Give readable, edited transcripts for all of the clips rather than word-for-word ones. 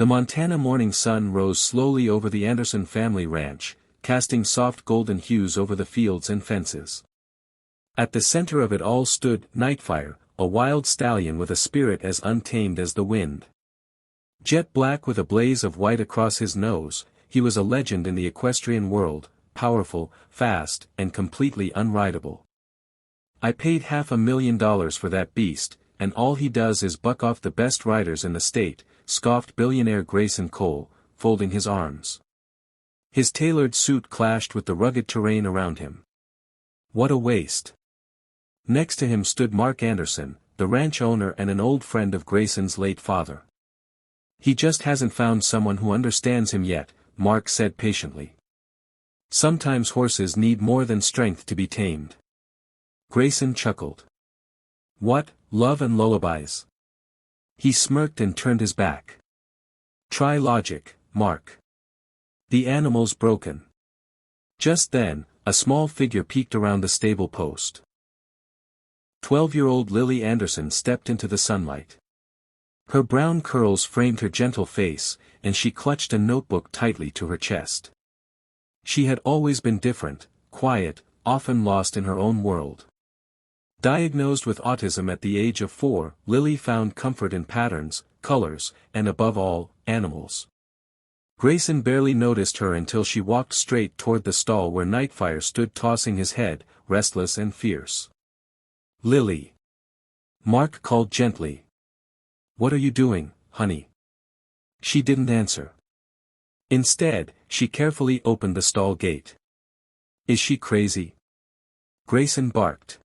The Montana morning sun rose slowly over the Anderson family ranch, casting soft golden hues over the fields and fences. At the center of it all stood Nightfire, a wild stallion with a spirit as untamed as the wind. Jet black with a blaze of white across his nose, he was a legend in the equestrian world, powerful, fast, and completely unrideable. "I paid $500,000 for that beast, and all he does is buck off the best riders in the state," scoffed billionaire Grayson Cole, folding his arms. His tailored suit clashed with the rugged terrain around him. What a waste. Next to him stood Mark Anderson, the ranch owner and an old friend of Grayson's late father. "He just hasn't found someone who understands him yet," Mark said patiently. "Sometimes horses need more than strength to be tamed." Grayson chuckled. "What, love and lullabies?" He smirked and turned his back. "Try logic, Mark. The animal's broken." Just then, a small figure peeked around the stable post. 12-year-old Lily Anderson stepped into the sunlight. Her brown curls framed her gentle face, and she clutched a notebook tightly to her chest. She had always been different, quiet, often lost in her own world. Diagnosed with autism at the age of 4, Lily found comfort in patterns, colors, and above all, animals. Grayson barely noticed her until she walked straight toward the stall where Nightfire stood tossing his head, restless and fierce. "Lily." Mark called gently. "What are you doing, honey?" She didn't answer. Instead, she carefully opened the stall gate. "Is she crazy?" Grayson barked.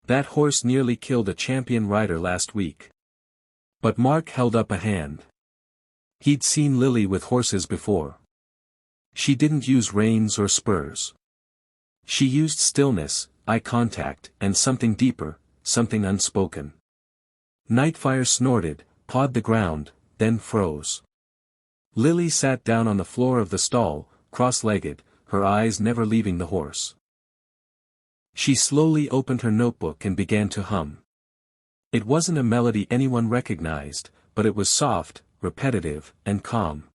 "That horse nearly killed a champion rider last week." But Mark held up a hand. He'd seen Lily with horses before. She didn't use reins or spurs. She used stillness, eye contact, and something deeper, something unspoken. Nightfire snorted, pawed the ground, then froze. Lily sat down on the floor of the stall, cross-legged, her eyes never leaving the horse. She slowly opened her notebook and began to hum. It wasn't a melody anyone recognized, but it was soft, repetitive, and calm.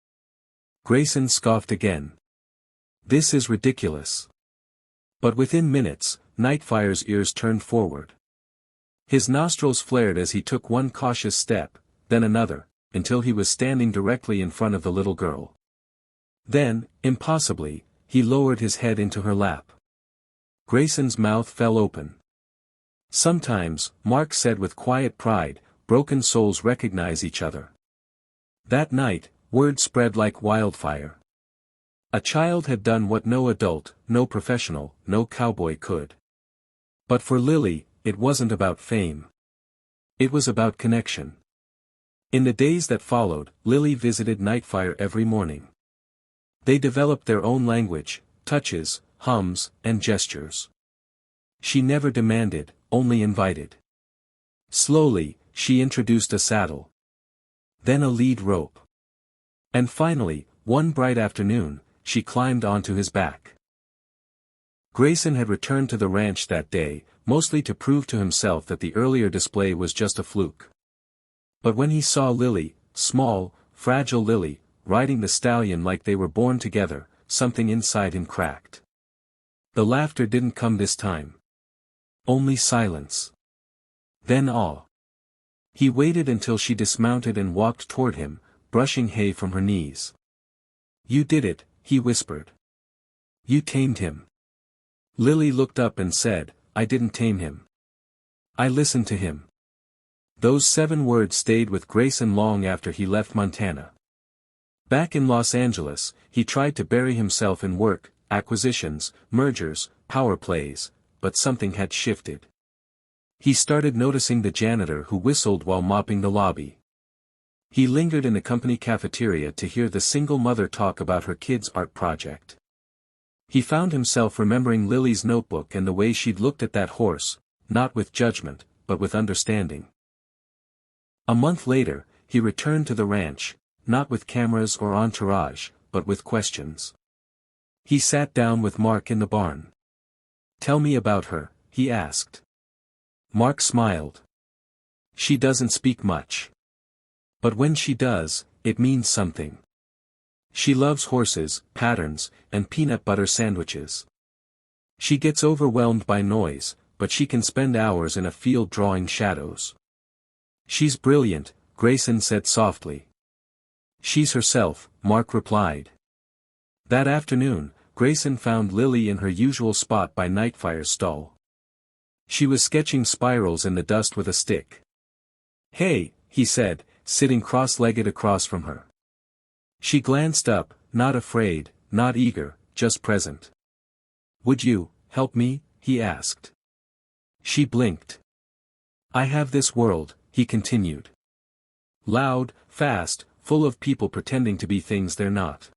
Grayson scoffed again. "This is ridiculous." But within minutes, Nightfire's ears turned forward. His nostrils flared as he took one cautious step, then another, until he was standing directly in front of the little girl. Then, impossibly, he lowered his head into her lap. Grayson's mouth fell open. "Sometimes," Mark said with quiet pride, "broken souls recognize each other." That night, word spread like wildfire. A child had done what no adult, no professional, no cowboy could. But for Lily, it wasn't about fame. It was about connection. In the days that followed, Lily visited Nightfire every morning. They developed their own language, touches, hums, and gestures. She never demanded, only invited. Slowly, she introduced a saddle. Then a lead rope. And finally, one bright afternoon, she climbed onto his back. Grayson had returned to the ranch that day, mostly to prove to himself that the earlier display was just a fluke. But when he saw Lily, small, fragile Lily, riding the stallion like they were born together, something inside him cracked. The laughter didn't come this time. Only silence. Then awe. He waited until she dismounted and walked toward him, brushing hay from her knees. "You did it," he whispered. "You tamed him." Lily looked up and said, "I didn't tame him. I listened to him." Those 7 words stayed with Grayson long after he left Montana. Back in Los Angeles, he tried to bury himself in work, acquisitions, mergers, power plays, but something had shifted. He started noticing the janitor who whistled while mopping the lobby. He lingered in the company cafeteria to hear the single mother talk about her kid's art project. He found himself remembering Lily's notebook and the way she'd looked at that horse, not with judgment, but with understanding. A month later, he returned to the ranch, not with cameras or entourage, but with questions. He sat down with Mark in the barn. "Tell me about her," he asked. Mark smiled. "She doesn't speak much. But when she does, it means something. She loves horses, patterns, and peanut butter sandwiches. She gets overwhelmed by noise, but she can spend hours in a field drawing shadows. She's brilliant, Grayson said softly. She's herself, Mark replied. That afternoon, Grayson found Lily in her usual spot by Nightfire's stall. She was sketching spirals in the dust with a stick. Hey, he said, sitting cross-legged across from her. She glanced up, not afraid, not eager, just present. Would you help me? He asked. She blinked. I have this world, he continued. Loud, fast, full of people pretending to be things they're not.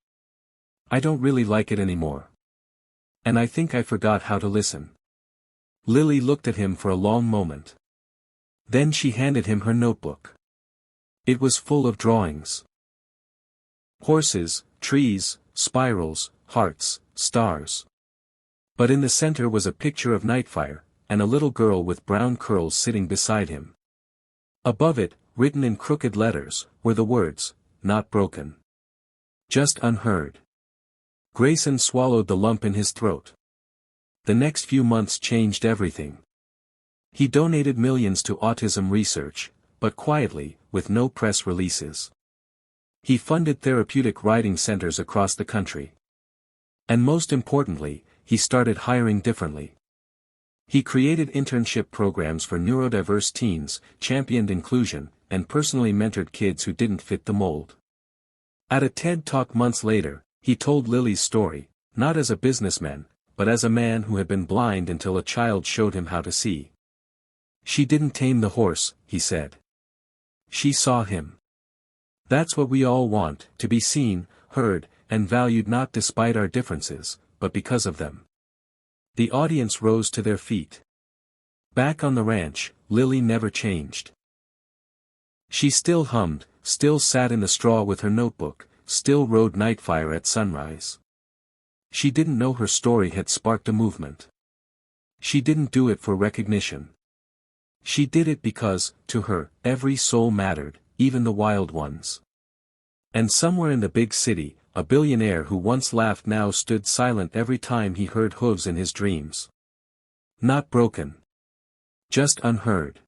I don't really like it anymore. And I think I forgot how to listen. Lily looked at him for a long moment. Then she handed him her notebook. It was full of drawings. Horses, trees, spirals, hearts, stars. But in the center was a picture of Nightfire, and a little girl with brown curls sitting beside him. Above it, written in crooked letters, were the words, not broken. Just unheard. Grayson swallowed the lump in his throat. The next few months changed everything. He donated millions to autism research, but quietly, with no press releases. He funded therapeutic writing centers across the country. And most importantly, he started hiring differently. He created internship programs for neurodiverse teens, championed inclusion, and personally mentored kids who didn't fit the mold. At a TED Talk months later, he told Lily's story, not as a businessman, but as a man who had been blind until a child showed him how to see. She didn't tame the horse, he said. She saw him. That's what we all want, to be seen, heard, and valued not despite our differences, but because of them. The audience rose to their feet. Back on the ranch, Lily never changed. She still hummed, still sat in the straw with her notebook, still rode Nightfire at sunrise. She didn't know her story had sparked a movement. She didn't do it for recognition. She did it because, to her, every soul mattered, even the wild ones. And somewhere in the big city, a billionaire who once laughed now stood silent every time he heard hooves in his dreams. Not broken. Just unheard.